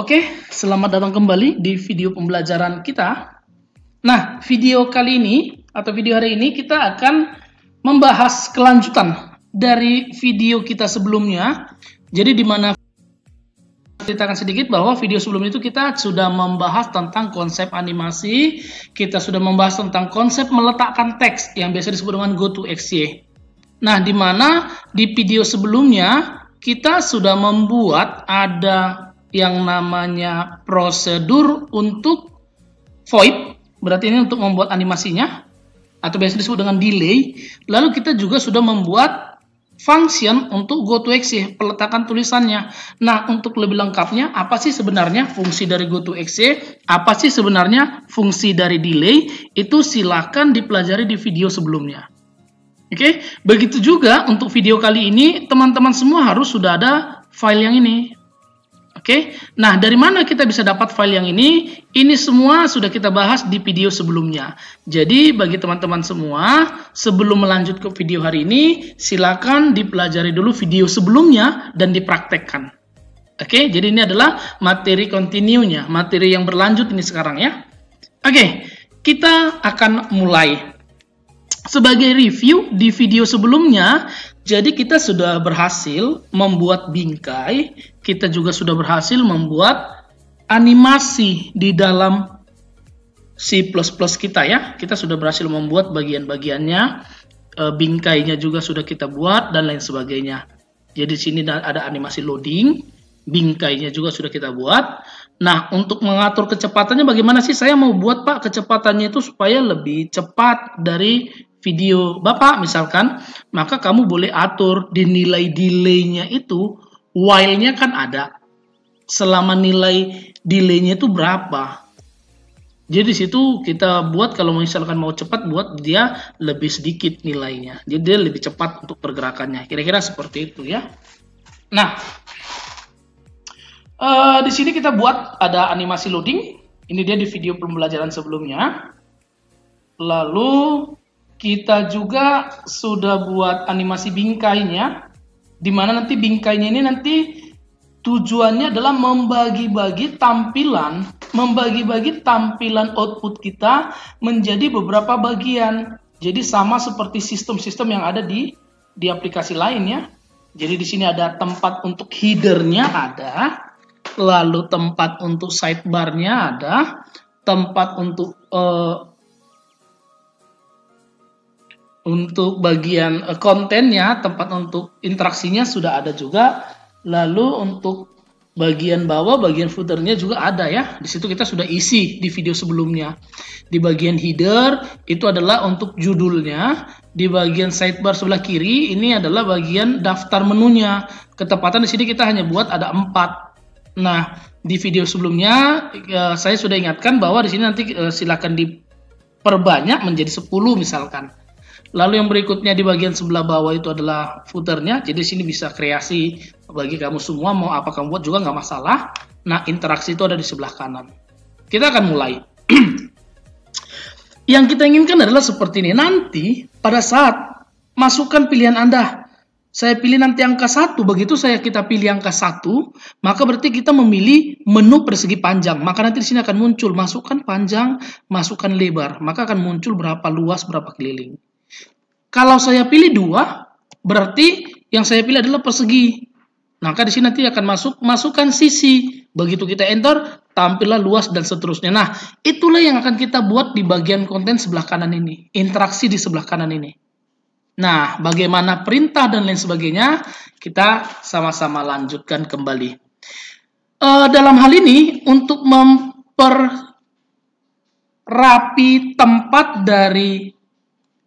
Oke, selamat datang kembali di video pembelajaran kita. Nah, video kali ini atau video hari ini kita akan membahas kelanjutan dari video kita sebelumnya. Jadi di mana ceritakan sedikit bahwa video sebelum itu kita sudah membahas tentang konsep animasi, kita sudah membahas tentang konsep meletakkan teks yang biasa disebut dengan GoToXY. Nah, di mana di video sebelumnya kita sudah membuat ada yang namanya prosedur untuk VoIP, berarti ini untuk membuat animasinya, atau biasa disebut dengan delay. Lalu kita juga sudah membuat function untuk GoToXY, peletakan tulisannya. Nah, untuk lebih lengkapnya, apa sih sebenarnya fungsi dari GoToXY, apa sih sebenarnya fungsi dari delay, itu silakan dipelajari di video sebelumnya. Oke, begitu juga untuk video kali ini, teman-teman semua harus sudah ada file yang ini. Oke, nah dari mana kita bisa dapat file yang ini? Ini semua sudah kita bahas di video sebelumnya. Jadi bagi teman-teman semua, sebelum melanjut ke video hari ini, silakan dipelajari dulu video sebelumnya dan dipraktekkan. Oke, jadi ini adalah materi continue-nya, materi yang berlanjut ini sekarang ya. Oke, kita akan mulai. Sebagai review di video sebelumnya, jadi kita sudah berhasil membuat bingkai, kita juga sudah berhasil membuat animasi di dalam C++ kita ya. Kita sudah berhasil membuat bagian-bagiannya, bingkainya juga sudah kita buat dan lain sebagainya. Jadi di sini ada animasi loading, bingkainya juga sudah kita buat. Nah, untuk mengatur kecepatannya bagaimana sih? Saya mau buat Pak kecepatannya itu supaya lebih cepat dari video Bapak misalkan, maka kamu boleh atur di nilai delay-nya itu, while-nya kan ada. Selama nilai delay-nya itu berapa? Jadi di situ kita buat kalau misalkan mau cepat buat dia lebih sedikit nilainya. Jadi dia lebih cepat untuk pergerakannya. Kira-kira seperti itu ya. Nah, di sini kita buat ada animasi loading. Ini dia di video pembelajaran sebelumnya. Lalu kita juga sudah buat animasi bingkainya, di mana nanti bingkainya ini nanti tujuannya adalah membagi-bagi tampilan output kita menjadi beberapa bagian. Jadi sama seperti sistem-sistem yang ada di aplikasi lain ya. Jadi di sini ada tempat untuk headernya ada, lalu tempat untuk sidebarnya ada, tempat untuk bagian kontennya, tempat untuk interaksinya sudah ada juga. Lalu untuk bagian bawah, bagian footernya juga ada ya. Di situ kita sudah isi di video sebelumnya. Di bagian header itu adalah untuk judulnya. Di bagian sidebar sebelah kiri ini adalah bagian daftar menunya. Ketepatan di sini kita hanya buat ada 4. Nah, di video sebelumnya saya sudah ingatkan bahwa di sini nanti silakan diperbanyak menjadi 10 misalkan. Lalu yang berikutnya di bagian sebelah bawah itu adalah footernya. Jadi sini bisa kreasi bagi kamu semua, mau apa kamu buat juga nggak masalah. Nah, interaksi itu ada di sebelah kanan. Kita akan mulai. Yang kita inginkan adalah seperti ini. Nanti pada saat masukkan pilihan Anda, saya pilih nanti angka 1. Begitu kita pilih angka 1, maka berarti kita memilih menu persegi panjang. Maka nanti di sini akan muncul masukkan panjang, masukkan lebar. Maka akan muncul berapa luas, berapa keliling. Kalau saya pilih 2, berarti yang saya pilih adalah persegi. Maka di sini nanti akan masukkan sisi. Begitu kita enter, tampillah luas dan seterusnya. Nah, itulah yang akan kita buat di bagian konten sebelah kanan ini. Interaksi di sebelah kanan ini. Nah, bagaimana perintah dan lain sebagainya, kita sama-sama lanjutkan kembali. Dalam hal ini, untuk memperrapi tempat dari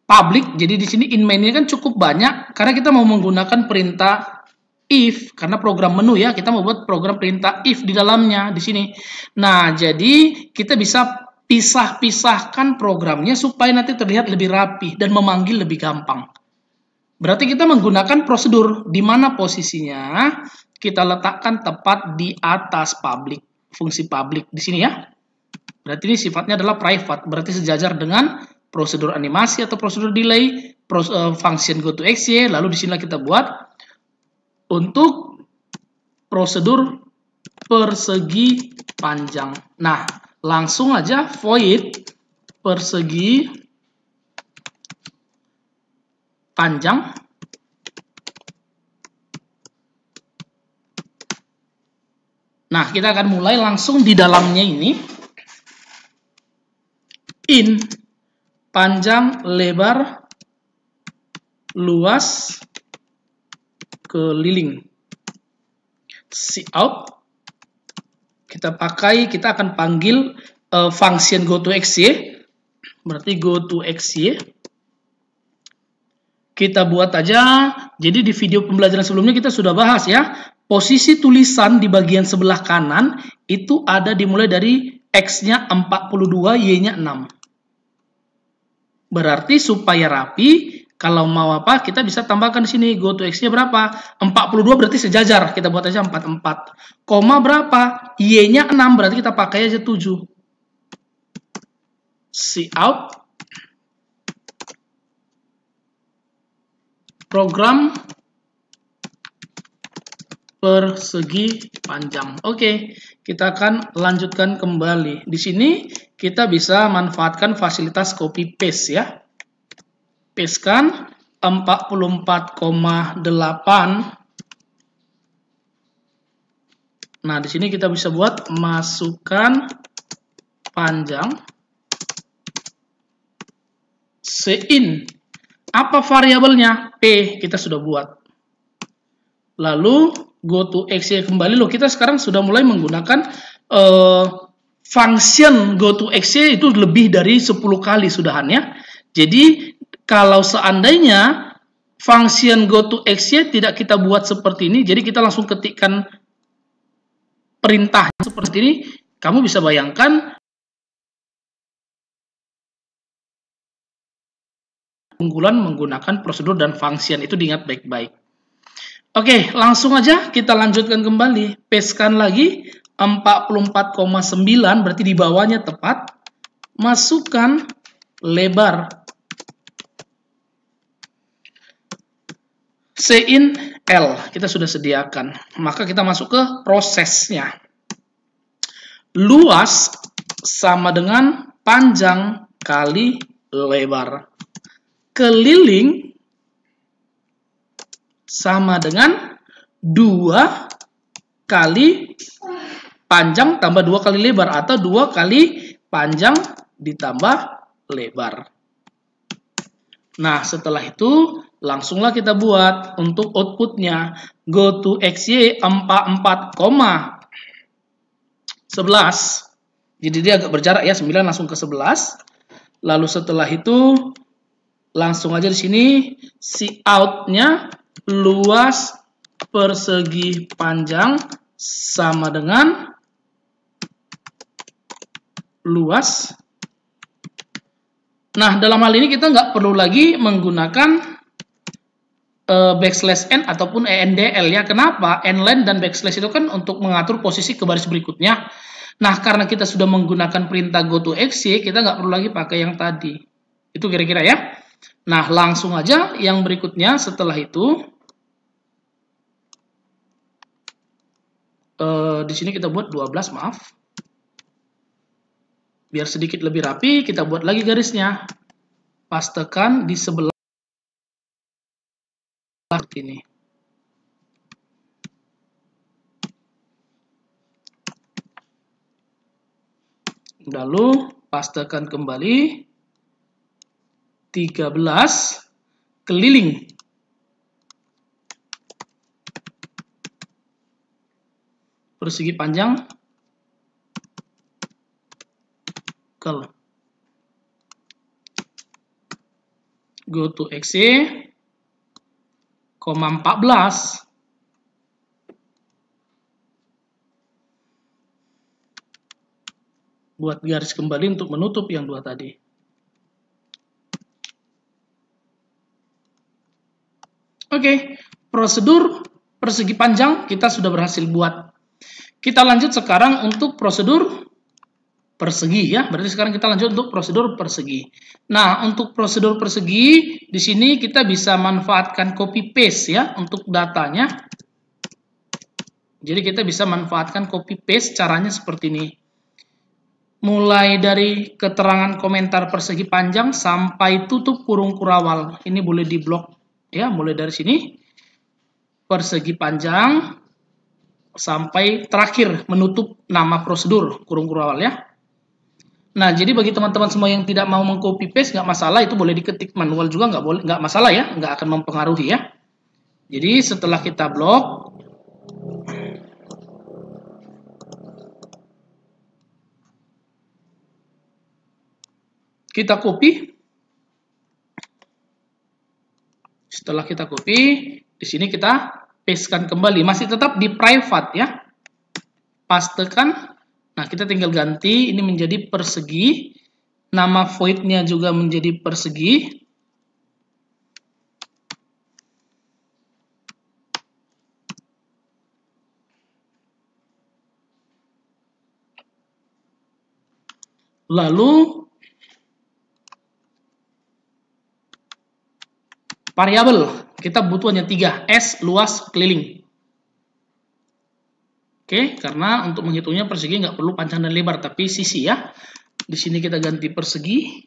public, jadi di sini in main-nya kan cukup banyak karena kita mau menggunakan perintah if, karena program menu ya, kita mau buat program perintah if di dalamnya di sini. Nah, jadi kita bisa pisah-pisahkan programnya supaya nanti terlihat lebih rapi dan memanggil lebih gampang. Berarti kita menggunakan prosedur di mana posisinya kita letakkan tepat di atas public, fungsi public di sini ya. Berarti ini sifatnya adalah private, berarti sejajar dengan prosedur animasi atau prosedur delay, function GoToXY, lalu di sini kita buat untuk prosedur persegi panjang. Nah, langsung aja void persegi panjang. Nah, kita akan mulai langsung di dalamnya ini. In panjang, lebar, luas, keliling. Cout kita akan panggil function goToXY. Berarti goToXY. Kita buat aja. Jadi di video pembelajaran sebelumnya kita sudah bahas ya. Posisi tulisan di bagian sebelah kanan itu ada dimulai dari X-nya 42, Y-nya 6. Berarti supaya rapi, kalau mau apa, kita bisa tambahkan di sini. goToXY berapa? 42 berarti sejajar. Kita buat aja 44. Koma berapa? Y-nya 6, berarti kita pakai aja 7. Cout. Program persegi panjang. Oke, kita akan lanjutkan kembali. Di sini kita bisa manfaatkan fasilitas copy paste ya. Pastekan 44,8. Nah, di sini kita bisa buat masukkan panjang. Sein. Apa variabelnya? P kita sudah buat. Lalu goToXY kembali. Loh, kita sekarang sudah mulai menggunakan function goToXY itu lebih dari 10 kali sudahannya. Jadi kalau seandainya function goToXY tidak kita buat seperti ini, jadi kita langsung ketikkan perintahnya seperti ini, kamu bisa bayangkan keunggulan menggunakan prosedur dan function itu diingat baik-baik. Oke, langsung aja kita lanjutkan kembali. Pastekan lagi 44,9 berarti di bawahnya tepat. Masukkan lebar. Sein L kita sudah sediakan. Maka kita masuk ke prosesnya. Luas sama dengan panjang kali lebar. Keliling sama dengan 2 kali panjang tambah 2 kali lebar atau 2 kali panjang ditambah lebar. Nah, setelah itu langsunglah kita buat untuk outputnya. goToXY 44,11. Jadi dia agak berjarak ya, 9 langsung ke 11. Lalu setelah itu langsung aja di sini cout-nya luas persegi panjang sama dengan luas. Nah, dalam hal ini kita nggak perlu lagi menggunakan backslash n ataupun endl ya. Kenapa? Nlen dan backslash itu kan untuk mengatur posisi ke baris berikutnya. Nah, karena kita sudah menggunakan perintah goToXY, kita nggak perlu lagi pakai yang tadi. Itu kira-kira ya. Nah, langsung aja yang berikutnya setelah itu. Di sini kita buat 12, maaf. Biar sedikit lebih rapi, kita buat lagi garisnya. Pastekan di sebelah ini. Lalu pastekan kembali 13 keliling. Persegi panjang kel. goToXY 14. Buat garis kembali untuk menutup yang 2 tadi. Oke, prosedur persegi panjang kita sudah berhasil buat. Kita lanjut sekarang untuk prosedur persegi ya. Berarti sekarang kita lanjut untuk prosedur persegi. Nah, untuk prosedur persegi di sini kita bisa manfaatkan copy paste ya untuk datanya. Jadi kita bisa manfaatkan copy paste, caranya seperti ini. Mulai dari keterangan komentar persegi panjang sampai tutup kurung kurawal. Ini boleh diblok ya, mulai dari sini persegi panjang sampai terakhir menutup nama prosedur kurung kurawal ya. Nah, jadi bagi teman-teman semua yang tidak mau mengcopy paste nggak masalah, itu boleh diketik manual juga nggak masalah ya, nggak akan mempengaruhi ya. Jadi setelah kita blok, kita copy. Setelah kita copy, di sini kita pastekan kembali, masih tetap di private ya. Pastekan. Nah, kita tinggal ganti ini menjadi persegi. Nama void-nya juga menjadi persegi. Lalu variabel, kita butuh hanya 3, S, luas, keliling. Oke, karena untuk menghitungnya persegi nggak perlu panjang dan lebar, tapi sisi ya. Di sini kita ganti persegi.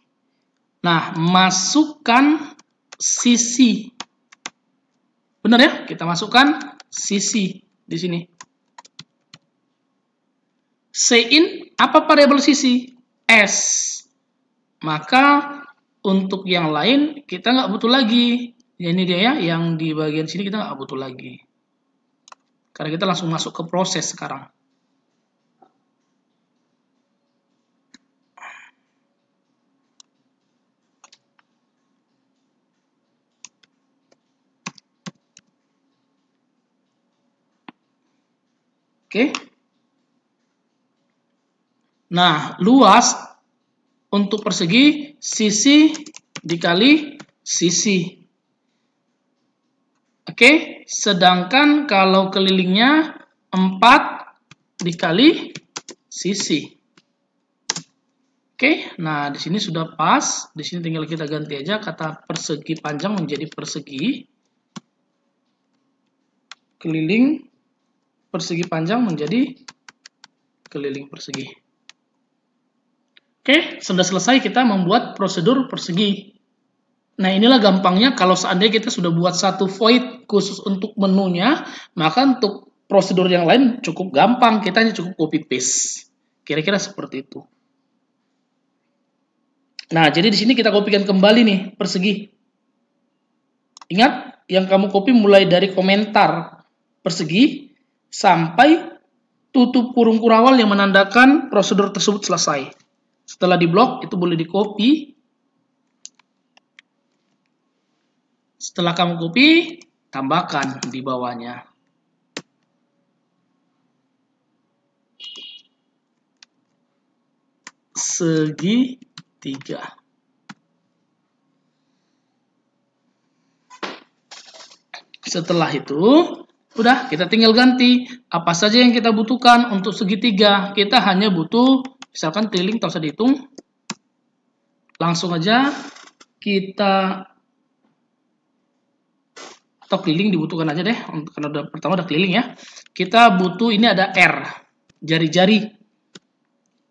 Nah, masukkan sisi. Benar ya? Kita masukkan sisi di sini. Sein, apa variabel sisi? S. Maka untuk yang lain kita nggak butuh lagi. Ya, ini dia ya, yang di bagian sini kita nggak butuh lagi. Karena kita langsung masuk ke proses sekarang. Oke. Nah, luas untuk persegi sisi dikali sisi. Oke, sedangkan kalau kelilingnya 4 dikali sisi. Oke, nah di sini sudah pas. Di sini tinggal kita ganti aja kata persegi panjang menjadi persegi. Keliling persegi panjang menjadi keliling persegi. Oke, sudah selesai kita membuat prosedur persegi. Nah, inilah gampangnya kalau seandainya kita sudah buat satu void khusus untuk menunya, maka untuk prosedur yang lain cukup gampang, kita hanya cukup copy paste. Kira-kira seperti itu. Nah, jadi di sini kita kopikan kembali nih persegi. Ingat, yang kamu copy mulai dari komentar persegi sampai tutup kurung kurawal yang menandakan prosedur tersebut selesai. Setelah diblok, itu boleh di copy. Setelah kamu copy, tambahkan di bawahnya. Segitiga. Setelah itu, udah kita tinggal ganti. Apa saja yang kita butuhkan untuk segitiga. Kita hanya butuh, misalkan keliling, tak usah dihitung. Langsung aja kita, atau keliling dibutuhkan aja deh, karena pertama udah keliling ya. Kita butuh, ini ada R, jari-jari.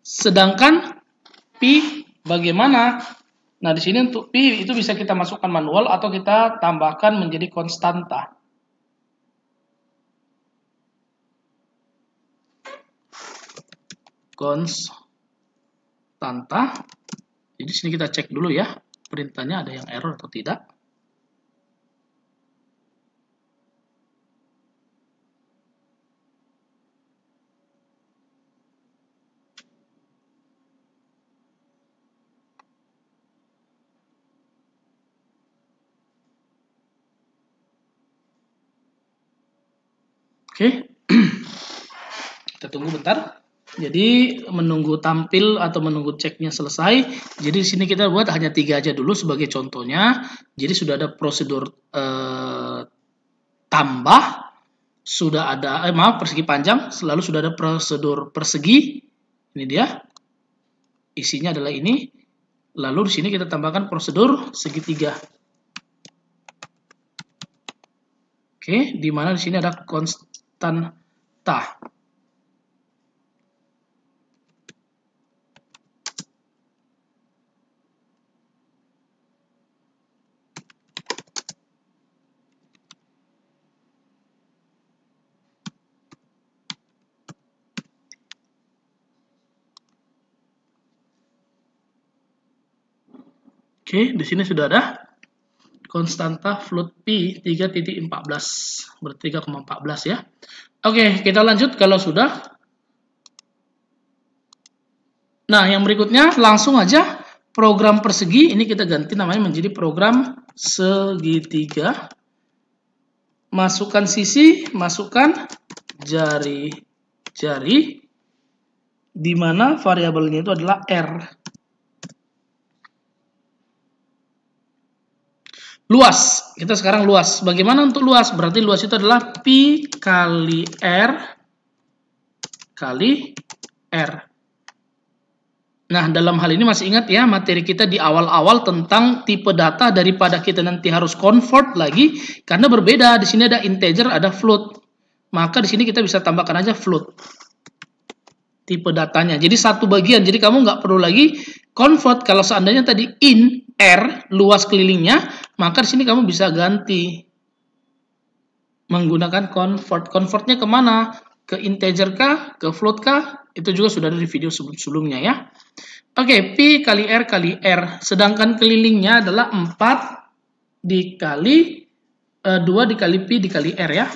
Sedangkan pi bagaimana? Nah, di sini untuk pi itu bisa kita masukkan manual atau kita tambahkan menjadi konstanta. Konstanta. Jadi sini kita cek dulu ya, perintahnya ada yang error atau tidak. Oke, kita tunggu bentar. Jadi menunggu tampil atau menunggu ceknya selesai. Jadi di sini kita buat hanya 3 aja dulu sebagai contohnya. Jadi sudah ada prosedur tambah, sudah ada persegi panjang, selalu sudah ada prosedur persegi. Ini dia. Isinya adalah ini. Lalu di sini kita tambahkan prosedur segitiga. Oke, di mana di sini ada konstan data. Oke, di sini sudah ada konstanta float P 3.14, berarti 3,14 ya. Oke, kita lanjut kalau sudah. Nah, yang berikutnya langsung aja program persegi, ini kita ganti namanya menjadi program segitiga. Masukkan sisi, masukkan jari-jari, di mana variabelnya itu adalah R. Luas, kita sekarang luas. Bagaimana untuk luas? Berarti luas itu adalah Pi kali R kali R. Nah, dalam hal ini masih ingat ya materi kita di awal-awal tentang tipe data daripada kita nanti harus convert lagi, karena berbeda. Di sini ada integer, ada float. Maka di sini kita bisa tambahkan aja float tipe datanya. Jadi satu bagian. Jadi kamu nggak perlu lagi convert. Kalau seandainya tadi in R luas kelilingnya, maka di sini kamu bisa ganti menggunakan convert. Convertnya kemana? Ke integer kah? Ke float kah? Itu juga sudah ada di video sebelumnya ya. Oke, Pi kali R kali R. Sedangkan kelilingnya adalah 4 dikali 2 dikali Pi dikali R ya.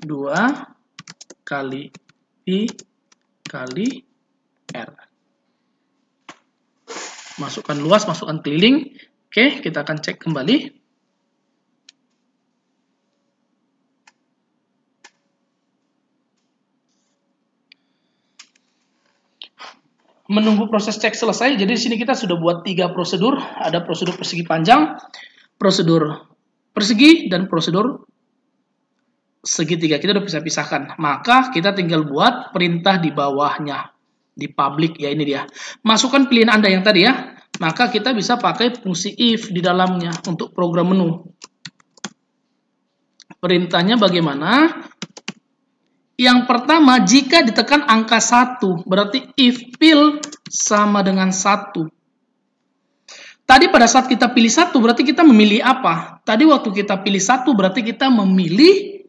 2 kali Pi kali R. Masukkan luas, masukkan keliling. Oke, kita akan cek kembali. Menunggu proses cek selesai. Jadi di sini kita sudah buat 3 prosedur. Ada prosedur persegi panjang, prosedur persegi, dan prosedur segitiga. Kita udah bisa pisahkan. Maka kita tinggal buat perintah di bawahnya. Di public ya, ini dia. Masukkan pilihan Anda yang tadi ya. Maka kita bisa pakai fungsi if di dalamnya untuk program menu. Perintahnya bagaimana? Yang pertama, jika ditekan angka 1, berarti if fill sama dengan 1. Tadi pada saat kita pilih 1, berarti kita memilih apa? Tadi waktu kita pilih 1, berarti kita memilih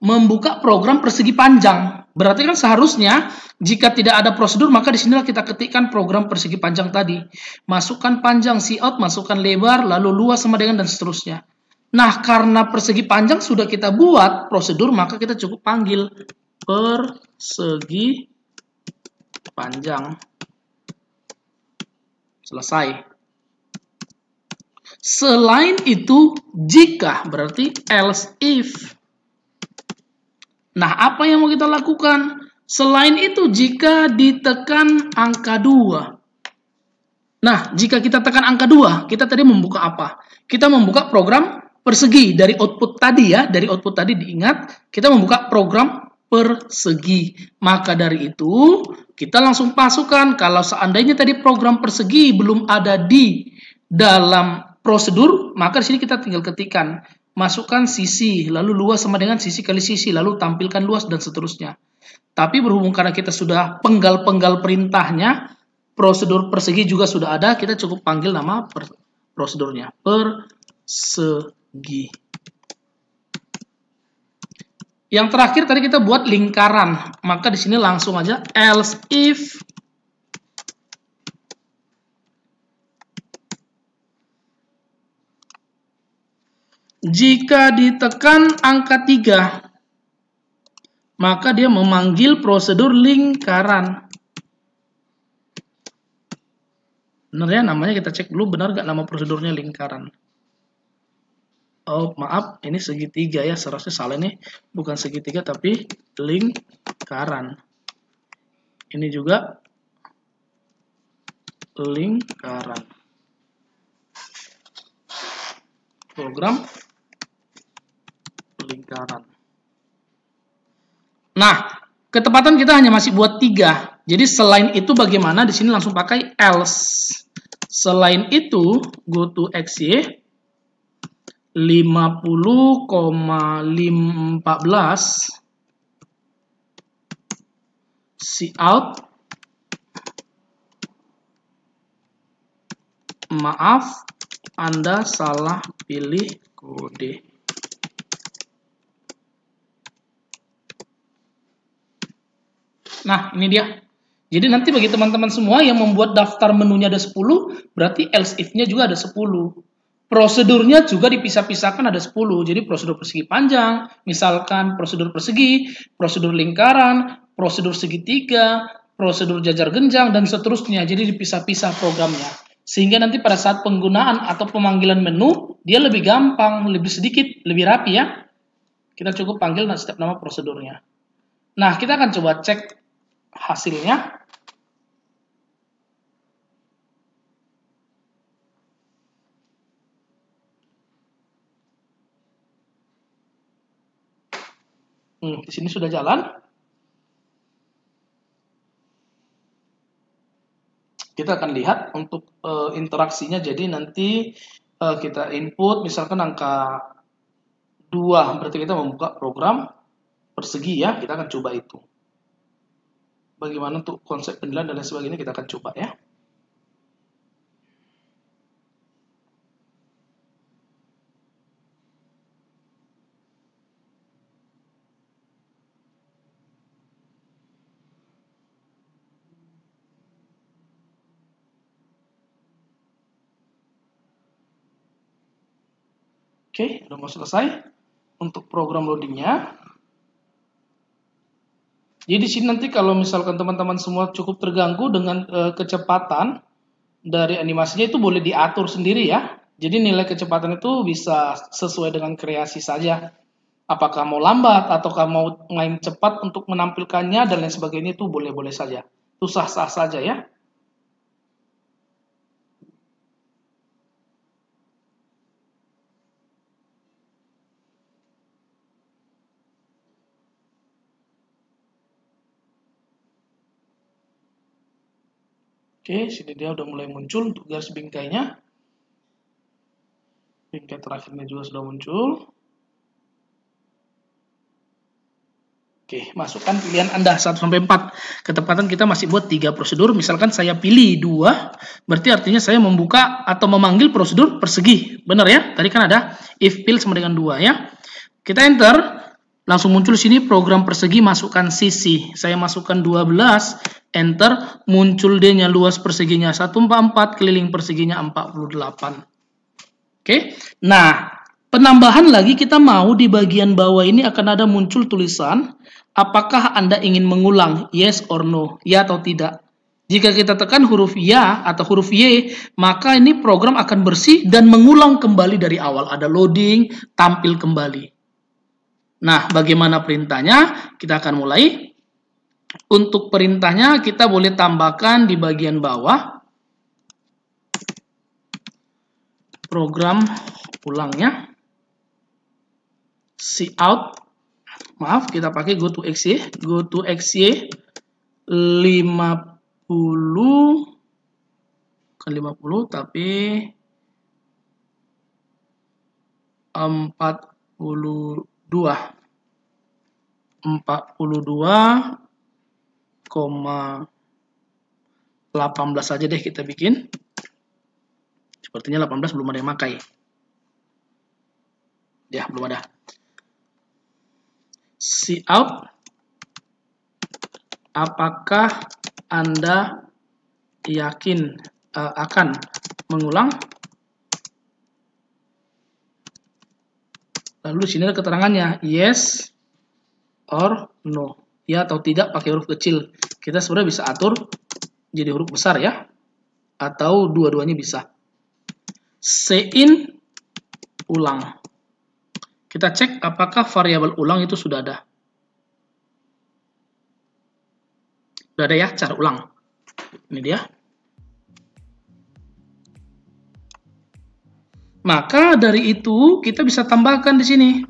membuka program persegi panjang. Berarti kan seharusnya, jika tidak ada prosedur, maka disinilah kita ketikkan program persegi panjang tadi. Masukkan panjang, cout, masukkan lebar, lalu luas sama dengan, dan seterusnya. Nah, karena persegi panjang sudah kita buat prosedur, maka kita cukup panggil persegi panjang. Selesai. Selain itu, jika berarti else if. Nah, apa yang mau kita lakukan? Selain itu, jika ditekan angka 2. Nah, jika kita tekan angka 2, kita tadi membuka apa? Kita membuka program persegi dari output tadi ya, dari output tadi diingat, kita membuka program persegi. Maka dari itu, kita langsung masukkan, kalau seandainya tadi program persegi belum ada di dalam prosedur, maka di sini kita tinggal ketikkan, masukkan sisi, lalu luas sama dengan sisi kali sisi, lalu tampilkan luas, dan seterusnya. Tapi berhubung karena kita sudah penggal-penggal perintahnya, prosedur persegi juga sudah ada, kita cukup panggil nama prosedurnya, persegi. Yang terakhir tadi kita buat lingkaran, maka di sini langsung aja else if jika ditekan angka 3, maka dia memanggil prosedur lingkaran. Benar ya, namanya kita cek dulu benar nggak nama prosedurnya lingkaran. Oh, maaf, ini segitiga ya, seharusnya salah nih, bukan segitiga tapi lingkaran. Ini juga lingkaran. Program lingkaran. Nah, ketepatan kita hanya masih buat 3. Jadi selain itu bagaimana? Di sini langsung pakai else. Selain itu, go to XY 50,14 cout, maaf, Anda salah pilih kode. Nah, ini dia. Jadi nanti bagi teman-teman semua yang membuat daftar menunya ada 10, berarti else if-nya juga ada 10. Prosedurnya juga dipisah-pisahkan ada 10. Jadi prosedur persegi panjang, misalkan prosedur persegi, prosedur lingkaran, prosedur segitiga, prosedur jajar genjang, dan seterusnya. Jadi dipisah-pisah programnya. Sehingga nanti pada saat penggunaan atau pemanggilan menu, dia lebih gampang, lebih sedikit, lebih rapi ya. Kita cukup panggil setiap nama prosedurnya. Nah, kita akan coba cek hasilnya. Di sini sudah jalan. Kita akan lihat untuk interaksinya. Jadi nanti kita input misalkan angka 2, berarti kita membuka program persegi ya. Kita akan coba itu. Bagaimana untuk konsep penilaian dan lain sebagainya kita akan coba ya. Oke, udah mau selesai untuk program loadingnya. Jadi di sini nanti kalau misalkan teman-teman semua cukup terganggu dengan kecepatan dari animasinya, itu boleh diatur sendiri ya. Jadi nilai kecepatan itu bisa sesuai dengan kreasi saja. Apakah mau lambat ataukah mau main cepat untuk menampilkannya dan lain sebagainya, itu boleh-boleh saja. Itu sah-sah saja ya. Oke, sini dia udah mulai muncul untuk garis bingkainya. Bingkai terakhirnya juga sudah muncul. Oke, masukkan pilihan Anda 1-4. Ketepatan kita masih buat 3 prosedur. Misalkan saya pilih 2, berarti artinya saya membuka atau memanggil prosedur persegi. Benar ya? Tadi kan ada if fill sama dengan 2 ya. Kita enter, langsung muncul sini program persegi, masukkan sisi. Saya masukkan 12, enter, muncul D-nya luas perseginya 144, keliling perseginya 48. Oke. Nah, penambahan lagi kita mau di bagian bawah ini akan ada muncul tulisan apakah Anda ingin mengulang, yes or no, ya atau tidak. Jika kita tekan huruf ya atau huruf Y, maka ini program akan bersih dan mengulang kembali dari awal. Ada loading, tampil kembali. Nah, bagaimana perintahnya? Kita akan mulai. Untuk perintahnya kita boleh tambahkan di bagian bawah program ulangnya. Cout, maaf, kita pakai go to XY, 50, bukan 50 tapi 42,18 saja deh kita bikin. Sepertinya 18 belum ada yang pakai. Ya, belum ada. Cout, apakah Anda yakin akan mengulang? Lalu di sini ada keterangannya, yes or no. Ya atau tidak pakai huruf kecil. Kita sebenarnya bisa atur jadi huruf besar ya. Atau dua-duanya bisa. Sein ulang. Kita cek apakah variabel ulang itu sudah ada. Sudah ada ya cara ulang. Ini dia. Maka dari itu kita bisa tambahkan di sini.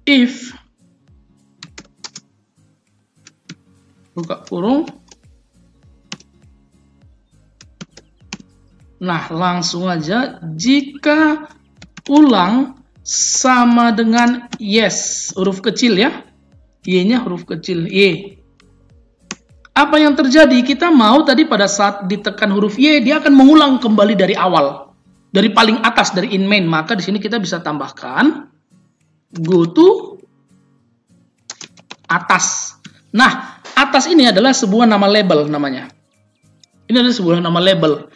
If buka kurung. Nah, langsung aja jika ulang sama dengan yes, huruf kecil ya. Y-nya huruf kecil, Y. Apa yang terjadi? Kita mau tadi pada saat ditekan huruf Y, dia akan mengulang kembali dari awal. Dari paling atas, dari in main. Maka di sini kita bisa tambahkan go to atas. Nah, atas ini adalah sebuah nama label namanya. Ini adalah sebuah nama label.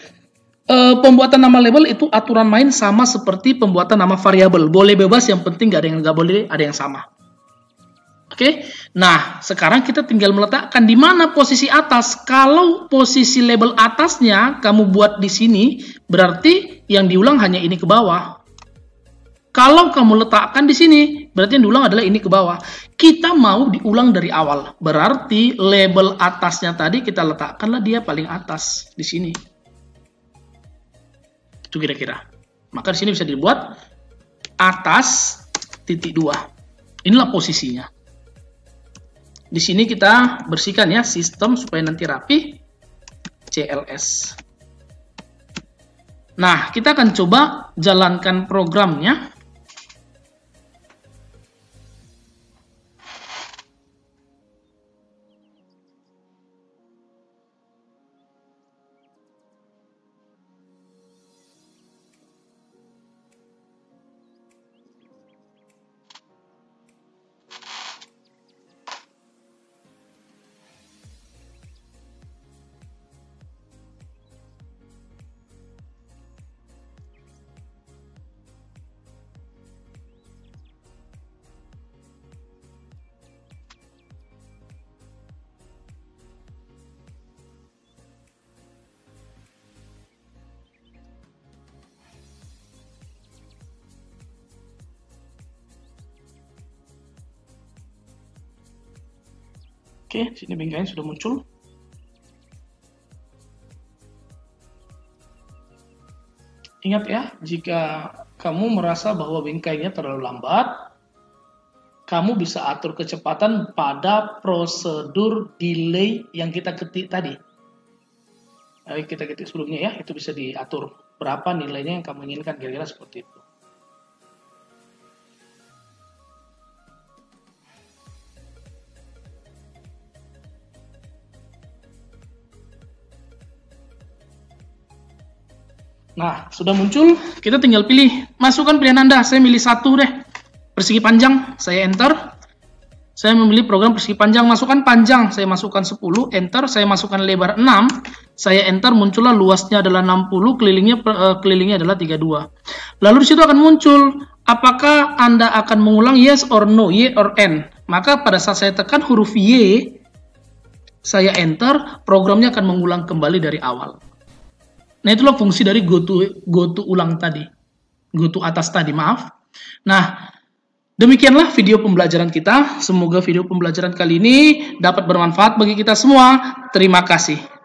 Pembuatan nama label itu aturan main sama seperti pembuatan nama variabel. Boleh bebas, yang penting nggak boleh ada yang sama. Oke, nah sekarang kita tinggal meletakkan di mana posisi atas. Kalau posisi label atasnya kamu buat di sini, berarti yang diulang hanya ini ke bawah. Kalau kamu letakkan di sini, berarti yang diulang adalah ini ke bawah. Kita mau diulang dari awal, berarti label atasnya tadi kita letakkanlah dia paling atas di sini. Itu kira-kira. Maka di sini bisa dibuat atas titik 2. Inilah posisinya. Di sini kita bersihkan ya sistem supaya nanti rapi. CLS. Nah, kita akan coba jalankan programnya. Oke, sini bingkainya sudah muncul. Ingat ya, jika kamu merasa bahwa bingkainya terlalu lambat, kamu bisa atur kecepatan pada prosedur delay yang kita ketik tadi. Kita ketik sebelumnya ya, itu bisa diatur berapa nilainya yang kamu inginkan, kira-kira seperti itu. Nah, sudah muncul, kita tinggal pilih, masukkan pilihan Anda. Saya milih satu deh, persegi panjang, saya enter. Saya memilih program persegi panjang, masukkan panjang, saya masukkan 10, enter. Saya masukkan lebar 6, saya enter, muncullah luasnya adalah 60, kelilingnya adalah 32. Lalu di situ akan muncul, apakah Anda akan mengulang yes or no, Y or N. Maka pada saat saya tekan huruf Y, saya enter, programnya akan mengulang kembali dari awal. Nah, itulah fungsi dari go to ulang tadi. Go to atas tadi, maaf. Nah, demikianlah video pembelajaran kita. Semoga video pembelajaran kali ini dapat bermanfaat bagi kita semua. Terima kasih.